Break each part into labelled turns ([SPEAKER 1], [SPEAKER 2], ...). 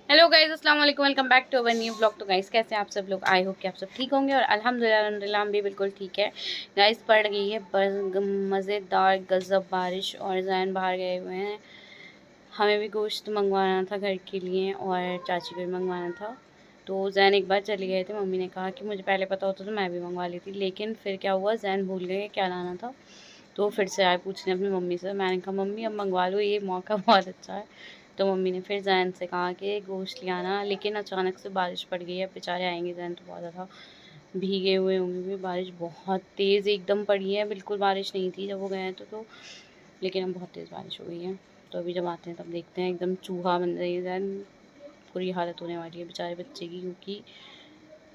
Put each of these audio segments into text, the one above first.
[SPEAKER 1] Hello guys, अस्सलाम वालेकुम, welcome back to our new blog. तो गाइस कैसे हैं आप सब लोग? आई होप कि आप सब ठीक होंगे और अल्हम्दुलिल्लाह हम भी बिल्कुल ठीक है। गाइस पड़ गई है मज़ेदार गज़ब बारिश और जैन बाहर गए हुए हैं। हमें भी गोश्त मंगवाना था घर के लिए और चाची को भी मंगवाना था। तो जैन एक बार चले गए थे। मम्मी ने कहा कि मुझे पहले पता होता तो मैं भी मंगवा लेती, लेकिन फिर क्या हुआ, जैन भूल गए क्या लाना था। तो फिर से आए पूछने अपनी मम्मी से। मैंने कहा मम्मी अब मंगवा लो, ये मौका बहुत अच्छा है। तो मम्मी ने फिर जैन से कहा कि गोश्त ले आना, लेकिन अचानक से बारिश पड़ गई है। बेचारे आएंगे जैन तो बहुत ज़्यादा भीगे हुए होंगे, भी बारिश बहुत तेज़ एकदम पड़ी है। बिल्कुल बारिश नहीं थी जब वो गए हैं तो लेकिन अब बहुत तेज़ बारिश हो गई है। तो अभी जब आते हैं तब देखते हैं, एकदम चूहा बन रही है जैन। बुरी हालत होने वाली है बेचारे बच्चे की, क्योंकि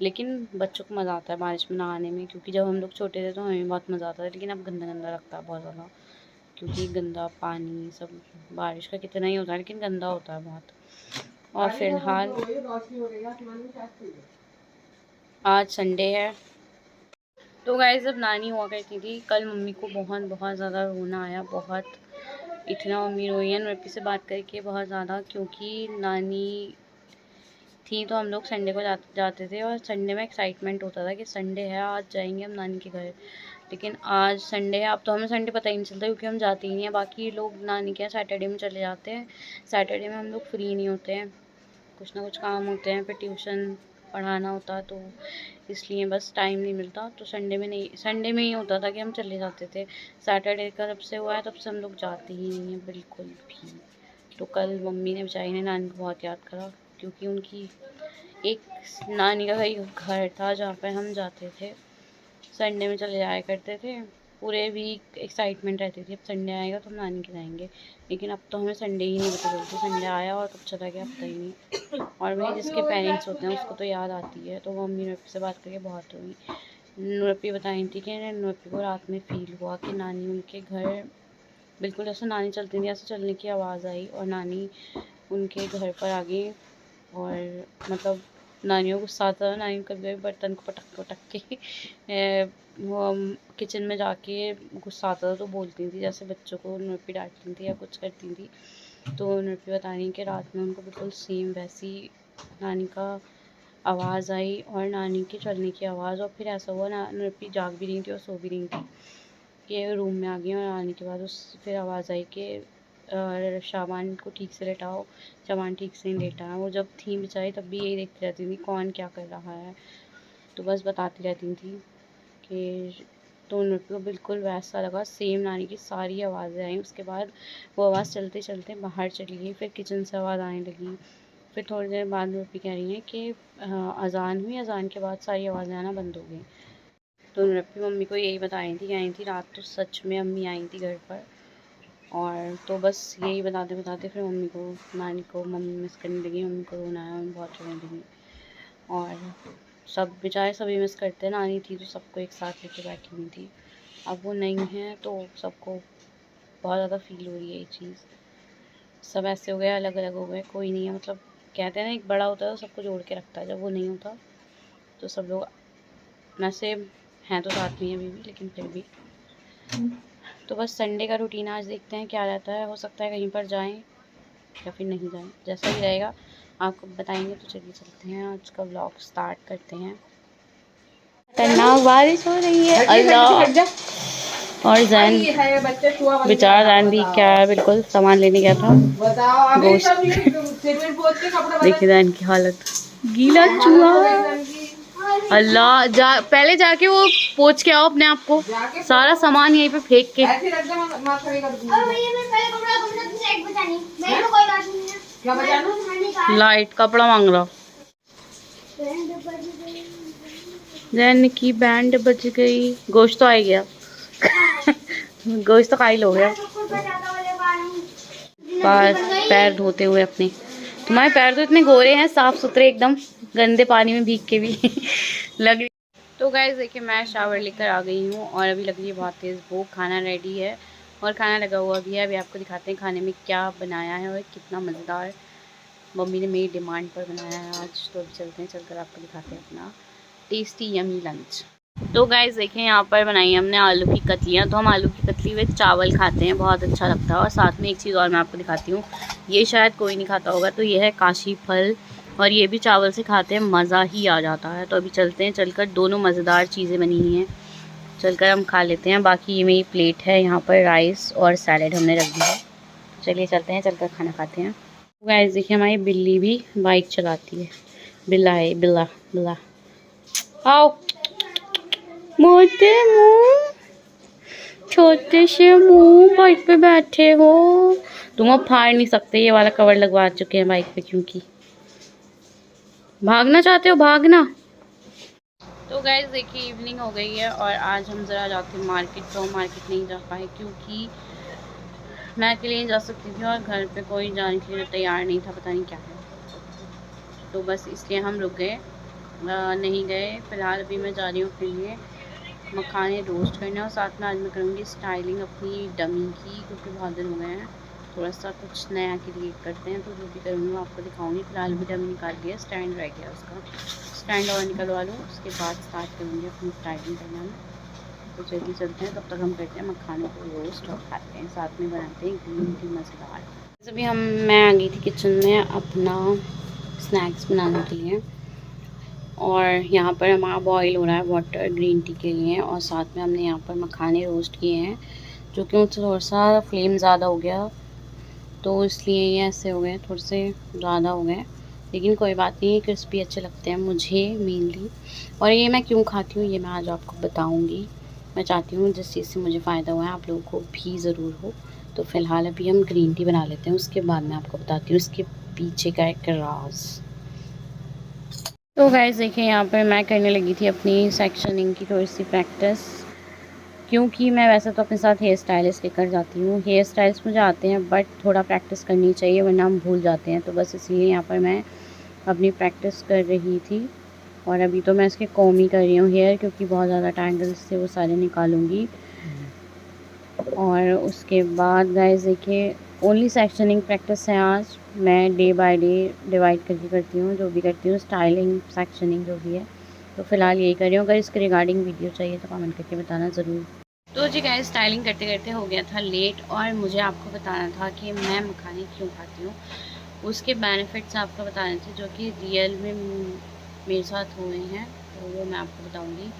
[SPEAKER 1] लेकिन बच्चों को मज़ा आता है बारिश में नहाने में, क्योंकि जब हम लोग छोटे थे तो हमें बहुत मज़ा आता था, लेकिन अब गंदा गंदा लगता है बहुत ज़्यादा, क्योंकि गंदा पानी सब बारिश का कितना ही होता है लेकिन गंदा होता है बहुत। और फिलहाल आज संडे है। तो गाइस जब नानी हुआ करती थी, कल मम्मी को बहुत बहुत ज़्यादा रोना आया, बहुत इतना मम्मी रोई है नूरपी से बात करके बहुत ज़्यादा, क्योंकि नानी थी तो हम लोग संडे को जाते थे और संडे में एक्साइटमेंट होता था कि संडे है, आज जाएंगे हम नानी के घर। लेकिन आज संडे है, अब तो हमें संडे पता ही नहीं चलता क्योंकि हम जाते ही नहीं हैं। बाकी लोग नानी के सैटरडे में चले जाते हैं। सैटरडे में हम लोग फ्री नहीं होते हैं, कुछ ना कुछ काम होते हैं, फिर ट्यूशन पढ़ाना होता है, तो इसलिए बस टाइम नहीं मिलता। तो संडे में नहीं, संडे में ही होता था कि हम चले जाते थे। सैटरडे का जब से हुआ है तब से हम लोग जाते ही नहीं हैं बिल्कुल भी। तो कल मम्मी ने बेचारी ने नानी को बहुत याद करा, क्योंकि उनकी एक नानी का ही घर था जहाँ पे हम जाते थे, संडे में चले जाया करते थे। पूरे वीक एक्साइटमेंट रहती थी अब संडे आएगा तो हम नानी के जाएंगे, लेकिन अब तो हमें संडे ही नहीं पता चलती। संडे आया और कब चला गया पता ही नहीं। और वही जिसके पेरेंट्स होते हैं उसको तो याद आती है। तो वो मम्मी नूरपी से बात करके बहुत हुई। नूरपी बताई थी कि नूरपी को रात में फ़ील हुआ कि नानी उनके घर बिल्कुल ऐसे नानी चलती थी, ऐसे चलने की आवाज़ आई और नानी उनके घर पर आ गई। और मतलब नानियों को गुस्सा आता था, नानी कभी कभी बर्तन को पटक पटक के वो किचन में जाके गुस्सा आता था तो बोलती थी, जैसे बच्चों को नूरपी डांटती थी या कुछ करती थी। तो नूरपी बता रही कि रात में उनको बिल्कुल सेम वैसी नानी का आवाज़ आई और नानी के चलने की आवाज़। और फिर ऐसा हुआ ना, नूरपी जाग भी रही थी और सो भी रही थी कि रूम में आ गई। और आने के बाद उस फिर आवाज़ आई कि शाबान को ठीक से लेटाओ। शाबान ठीक से नहीं लेटा है। वो जब थी बेचारी तब भी यही देखती रहती थी कौन क्या कर रहा है, तो बस बताती रहती थी कि तो उन को बिल्कुल वैसा लगा, सेम नानी की सारी आवाज़ें आई। उसके बाद वो आवाज़ चलते चलते बाहर चली गई, फिर किचन से आवाज़ आने लगी। फिर थोड़ी देर बाद रूपी कह रही है कि अज़ान हुई, अज़ान के बाद सारी आवाज़ें आना बंद हो गई। तो नूरपी मम्मी को यही बता रही थी कि आई थी रात तो सच में अम्मी आई थी घर पर। और तो बस यही बताते बताते फिर मम्मी को, नानी को मम्मी मिस करने लगी, मम्मी को रोना आया, मम्मी बहुत रोने लगी। और सब बेचारे सभी मिस करते हैं, नानी थी तो सबको एक साथ लेके बैठी हुई थी। अब वो नहीं है तो सबको बहुत ज़्यादा फील हो रही है ये चीज़। सब ऐसे हो गए, अलग अलग हो गए, कोई नहीं है। मतलब कहते हैं ना, एक बड़ा होता है तो सबको जोड़ के रखता है, जब वो नहीं होता तो सब लोग वैसे हैं तो साथ में ही अभी भी, लेकिन फिर भी। तो बस संडे का रूटीन आज देखते हैं क्या रहता है। हो सकता है कहीं पर जाएं या फिर नहीं जाएं, जैसा भी रहेगा आपको बताएंगे। तो चलिए चलते हैं, आज का व्लॉग स्टार्ट करते हैं। खतरनाक बारिश हो रही है, अल्लाह। और जैन बेचारा जैन भी क्या है, बिल्कुल सामान लेने गया था गोश्त। देखिए जैन की हालत, गीला चूहा। अल्लाह, पहले जाके वो पोंछ के आओ अपने आप को, सारा सामान यहीं पे फेंक के। लाइट कपड़ा मांग रहा। जैन की बैंड बज गई, गोश्त तो आ गया। गोश्त तो खाई लो गया। बस पैर धोते हुए अपने, तुम्हारे पैर तो इतने गोरे हैं, साफ सुथरे एकदम, गंदे पानी में भीग के भी लग रही। तो गाइस देखिए, मैं शावर लेकर आ गई हूँ और अभी लग रही है बहुत तेज़ भूख। खाना रेडी है और खाना लगा हुआ भी है। अभी आपको दिखाते हैं खाने में क्या बनाया है और कितना मज़ेदार मम्मी ने मेरी डिमांड पर बनाया है आज। तो अभी चलते हैं, चलकर आपको दिखाते हैं अपना टेस्टी यमी लंच। तो गाइस देखें, यहाँ पर बनाई हमने आलू की कतलियाँ। तो हम आलू की कतली विद चावल खाते हैं, बहुत अच्छा लगता है। और साथ में एक चीज़ और मैं आपको दिखाती हूँ, ये शायद कोई नहीं खाता होगा, तो ये है काशी फल, और ये भी चावल से खाते हैं, मज़ा ही आ जाता है। तो अभी चलते हैं, चलकर दोनों मज़ेदार चीज़ें बनी हुई हैं, चलकर हम खा लेते हैं। बाकी ये मेरी प्लेट है, यहाँ पर राइस और सैलेड हमने रख दिया है। चलिए चलते हैं, चलकर खाना खाते हैं। गाइस देखिए, हमारी बिल्ली भी बाइक चलाती है। बिल्ला है, बिल्ला बिल्ला। आओ मोटे मुंह, छोटे से मुंह, बाइक पे बैठे हो तुम। अब फाड़ नहीं सकते, ये वाला कवर लगवा चुके हैं बाइक पे, क्योंकि भागना चाहते हो, भागना। तो गाइस देखिए, इवनिंग हो गई है और आज हम ज़रा जाते हैं मार्केट। तो मार्केट नहीं जा पाए क्योंकि मैं अकेले नहीं जा सकती थी और घर पे कोई जाने के लिए तैयार नहीं था, पता नहीं क्या है, तो बस इसलिए हम रुक गए, नहीं गए। फ़िलहाल अभी मैं जा रही हूँ अपने लिए मखाने रोस्ट करने, और साथ में आज मैं करूँगी स्टाइलिंग अपनी डमी की, क्योंकि बहुत दिन हो गए हैं, थोड़ा सा कुछ नया क्रिएट करते हैं। तो जो भी करूँगी मैं आपको दिखाऊंगी। फिलहाल भी डमी निकाल दिया, स्टैंड रह गया, उसका स्टैंड और निकलवा लूँ, उसके बाद स्टार्ट करूँगी अपनी स्टाइलिंग करना में। तो जल्दी चलते हैं, तब तक हम करते हैं मखानों को रोस्ट और खाते हैं, साथ में बनाते हैं ग्रीन टी मसाला। अभी मैं आ गई थी किचन में अपना स्नैक्स बनाने के लिए, और यहाँ पर हमारा बॉईल हो रहा है वाटर ग्रीन टी के लिए, और साथ में हमने यहाँ पर मखाने रोस्ट किए हैं, जो कि मुझसे थोड़ा सा फ्लेम ज़्यादा हो गया, तो इसलिए ये ऐसे हो गए, थोड़े से ज़्यादा हो गए, लेकिन कोई बात नहीं, क्रिस्पी अच्छे लगते हैं मुझे मेनली। और ये मैं क्यों खाती हूँ ये मैं आज आपको बताऊँगी। मैं चाहती हूँ जिस चीज़ से मुझे फ़ायदा हुआ है आप लोगों को भी ज़रूर हो। तो फ़िलहाल अभी हम ग्रीन टी बना लेते हैं, उसके बाद मैं आपको बताती हूँ इसके पीछे का एक राज। तो गाइस देखिए, यहाँ पर मैं करने लगी थी अपनी सेक्शनिंग की थोड़ी सी प्रैक्टिस, क्योंकि मैं वैसे तो अपने साथ हेयर स्टाइलिस्ट लेकर जाती हूँ। हेयर स्टाइल्स मुझे आते हैं, बट थोड़ा प्रैक्टिस करनी चाहिए, वरना हम भूल जाते हैं। तो बस इसलिए यहाँ पर मैं अपनी प्रैक्टिस कर रही थी, और अभी तो मैं इसके कॉम ही कर रही हूँ हेयर, क्योंकि बहुत ज़्यादा टैंगल्स थे, वो सारे निकालूंगी। और उसके बाद गाइस देखिए, ओनली सेक्शनिंग प्रैक्टिस है आज। मैं डे बाय डे डिवाइड करके करती हूँ, जो भी करती हूँ, स्टाइलिंग सेक्शनिंग जो भी है। तो फ़िलहाल यही कर रही हूँ। अगर इसके रिगार्डिंग वीडियो चाहिए तो कमेंट करके बताना ज़रूर। तो जी गाइस, स्टाइलिंग करते करते हो गया था लेट, और मुझे आपको बताना था कि मैं मखाने क्यों खाती हूँ, उसके बेनिफिट्स आपको बताने थे, जो कि रियल में मेरे साथ हुए हैं, तो वो मैं आपको बताऊँगी।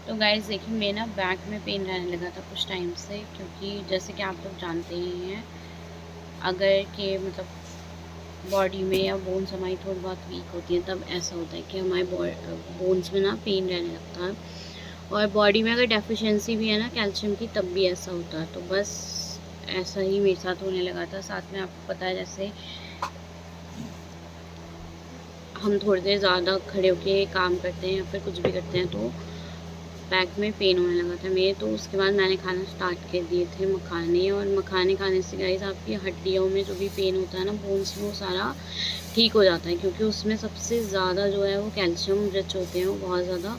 [SPEAKER 1] तो गाइस देखिए, मेरे ना बैक में पेन रहने लगा था कुछ टाइम से, क्योंकि जैसे कि आप लोग जानते ही हैं, अगर के मतलब बॉडी में या बोन्स हमारी थोड़ी बहुत वीक होती है, तब ऐसा होता है कि हमारे बोन्स में ना पेन रहने लगता है। और बॉडी में अगर डेफिशिएंसी भी है ना कैल्शियम की, तब भी ऐसा होता है। तो बस ऐसा ही मेरे साथ होने लगा था। साथ में आपको पता है, जैसे हम थोड़ी देर ज़्यादा खड़े होके काम करते हैं या फिर कुछ भी करते हैं, तो बैक में पेन होने लगा था मेरे। तो उसके बाद मैंने खाना स्टार्ट कर दिए थे मखाने, और मखाने खाने से गाइस आपकी हड्डियों में जो भी पेन होता है ना, बोन्स में, वो सारा ठीक हो जाता है, क्योंकि उसमें सबसे ज़्यादा जो है वो कैल्शियम रिच होते हैं, वो बहुत ज़्यादा।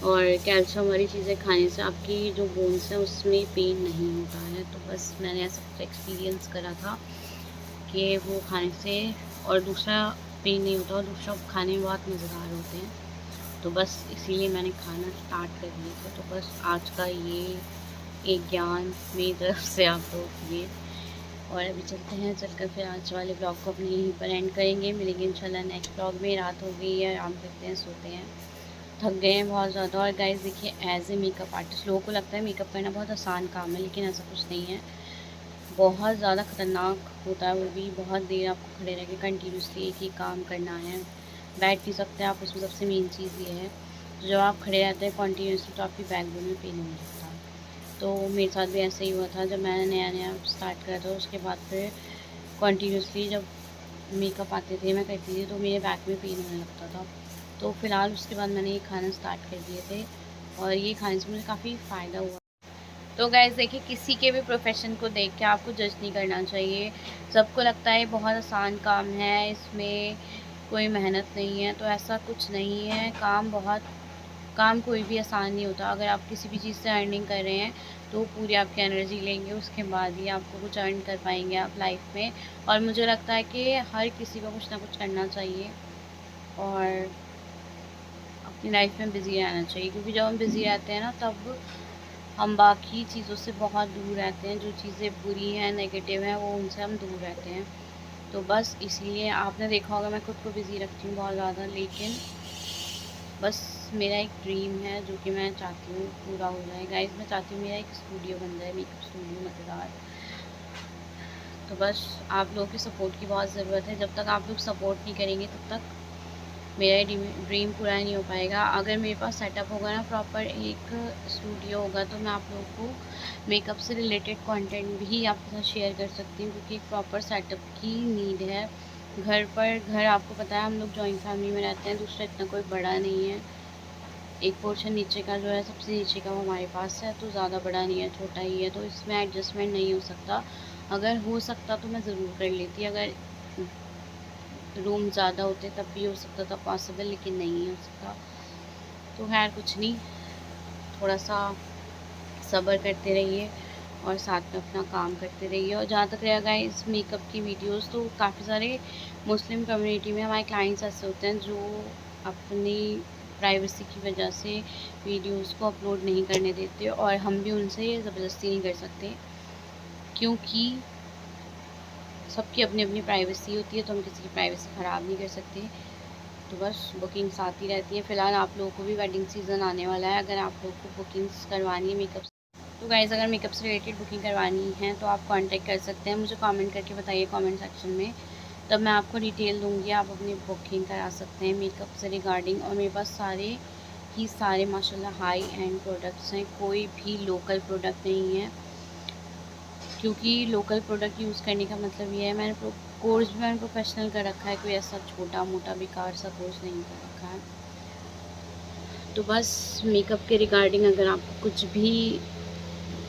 [SPEAKER 1] और कैल्शियम वाली चीज़ें खाने से आपकी जो बोन्स हैं उसमें पेन नहीं होता है। तो बस मैंने ऐसा कुछ एक्सपीरियंस करा था कि वो खाने से, और दूसरा पेन नहीं होता, और दूसरा खाने में बहुत मज़ेदार होते हैं। तो बस इसीलिए मैंने खाना स्टार्ट कर दिया था। तो बस आज का ये एक ज्ञान मेरी तरफ से आप लोगों के लिए। और अभी चलते हैं, चलकर फिर आज वाले ब्लॉग को अपने यहीं पर एंड करेंगे। मिलेंगे इंशाल्लाह नेक्स्ट ब्लॉग में। रात हो गई है, आराम करते हैं, सोते हैं, थक गए हैं बहुत ज़्यादा। और गाइस देखिए, एज ए मेकअप आर्टिस्ट लोगों को लगता है मेकअप करना बहुत आसान काम है, लेकिन ऐसा कुछ नहीं है, बहुत ज़्यादा ख़तरनाक होता है। वो भी बहुत देर आपको खड़े रह के कंटिन्यूसली एक ही काम करना है, बैठ नहीं सकते आप, उसमें सबसे मेन चीज़ ये है। तो जब आप खड़े रहते हैं कंटिन्यूसली, तो आपकी बैकबोन में पेन होने लगता है। तो मेरे साथ भी ऐसा ही हुआ था, जब मैंने नया नया स्टार्ट करा था। उसके बाद फिर कंटिन्यूसली जब मेकअप आते थे, मैं करती थी, तो मेरे बैक में पेन होने लगता था। तो फ़िलहाल उसके बाद मैंने ये खाना स्टार्ट कर दिए थे, और ये खाने से मुझे काफ़ी फ़ायदा हुआ। तो गाइस देखिए, किसी के भी प्रोफेशन को देख के आपको जज नहीं करना चाहिए। सबको लगता है बहुत आसान काम है, इसमें कोई मेहनत नहीं है, तो ऐसा कुछ नहीं है। काम कोई भी आसान नहीं होता। अगर आप किसी भी चीज़ से अर्निंग कर रहे हैं, तो पूरी आपकी एनर्जी लेंगे, उसके बाद ही आपको कुछ अर्न कर पाएंगे आप लाइफ में। और मुझे लगता है कि हर किसी को कुछ ना कुछ करना चाहिए, और अपनी लाइफ में बिज़ी रहना चाहिए, क्योंकि जब हम बिज़ी रहते हैं ना तब हम बाकी चीज़ों से बहुत दूर रहते हैं। जो चीज़ें बुरी हैं, नेगेटिव हैं, वो उनसे हम दूर रहते हैं। तो बस इसीलिए आपने देखा होगा मैं खुद को बिज़ी रखती हूँ बहुत ज़्यादा, लेकिन बस मेरा एक ड्रीम है जो कि मैं चाहती हूँ पूरा हो जाए। गाइस, मैं चाहती हूँ मेरा एक स्टूडियो बन जाए, मेकअप स्टूडियो मज़ेदार। तो बस आप लोगों की सपोर्ट की बहुत ज़रूरत है। जब तक आप लोग सपोर्ट नहीं करेंगे तब तक मेरा ड्रीम पूरा नहीं हो पाएगा। अगर मेरे पास सेटअप होगा ना, प्रॉपर एक स्टूडियो होगा, तो मैं आप लोगों को मेकअप से रिलेटेड कंटेंट भी आपके साथ शेयर कर सकती हूँ, क्योंकि एक प्रॉपर सेटअप की नीड है। घर आपको पता है हम लोग जॉइंट फैमिली में रहते हैं, दूसरा इतना कोई बड़ा नहीं है। एक पोर्शन नीचे का जो है, सबसे नीचे का वो हमारे पास है, तो ज़्यादा बड़ा नहीं है, छोटा ही है, तो इसमें एडजस्टमेंट नहीं हो सकता। अगर हो सकता तो मैं ज़रूर कर लेती, अगर रूम ज़्यादा होते तब भी हो सकता था पॉसिबल, लेकिन नहीं हो सकता। तो खैर कुछ नहीं, थोड़ा सा सब्र करते रहिए और साथ में अपना काम करते रहिए। और जहाँ तक रहेगा इस मेकअप की वीडियोस, तो काफ़ी सारे मुस्लिम कम्युनिटी में हमारे क्लाइंट्स ऐसे होते हैं जो अपनी प्राइवेसी की वजह से वीडियोस को अपलोड नहीं करने देते, और हम भी उनसे ज़बरदस्ती नहीं कर सकते, क्योंकि सबकी अपनी अपनी प्राइवेसी होती है, तो हम किसी की प्राइवेसी ख़राब नहीं कर सकते। तो बस बुकिंग्स आती रहती है। फ़िलहाल आप लोगों को भी वेडिंग सीज़न आने वाला है, अगर आप लोगों को बुकिंग्स करवानी है मेकअप, तो गाइज़ अगर मेकअप से रिलेटेड बुकिंग करवानी है तो आप कांटेक्ट कर सकते हैं। मुझे कमेंट करके बताइए कमेंट सेक्शन में, तब मैं आपको डिटेल दूँगी, आप अपनी बुकिंग करा सकते हैं मेकअप से रिगार्डिंग। और मेरे पास सारे माशाल्लाह हाई एंड प्रोडक्ट्स हैं, कोई भी लोकल प्रोडक्ट नहीं है, क्योंकि लोकल प्रोडक्ट यूज़ करने का मतलब ये है, कोर्स भी मैंने प्रोफेशनल कर रखा है, कोई ऐसा छोटा मोटा बेकार सा कोर्स नहीं कर रखा है। तो बस मेकअप के रिगार्डिंग अगर आपको कुछ भी,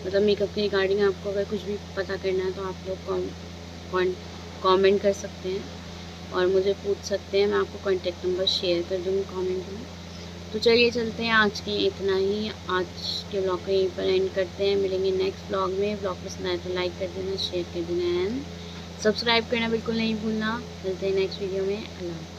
[SPEAKER 1] मतलब मेकअप के रिगार्डिंग आपको अगर कुछ भी पता करना है, तो आप लोग कमेंट कर सकते हैं और मुझे पूछ सकते हैं। मैं आपको कॉन्टेक्ट नंबर शेयर कर दूँगी कमेंट में। तो चलिए चलते हैं, आज के इतना ही। आज के ब्लॉग को यहीं पर एंड करते हैं, मिलेंगे नेक्स्ट ब्लॉग में। ब्लॉग पसंद आए तो लाइक कर देना, शेयर कर देना एंड सब्सक्राइब करना बिल्कुल नहीं भूलना। मिलते हैं नेक्स्ट वीडियो में। अल्लाह।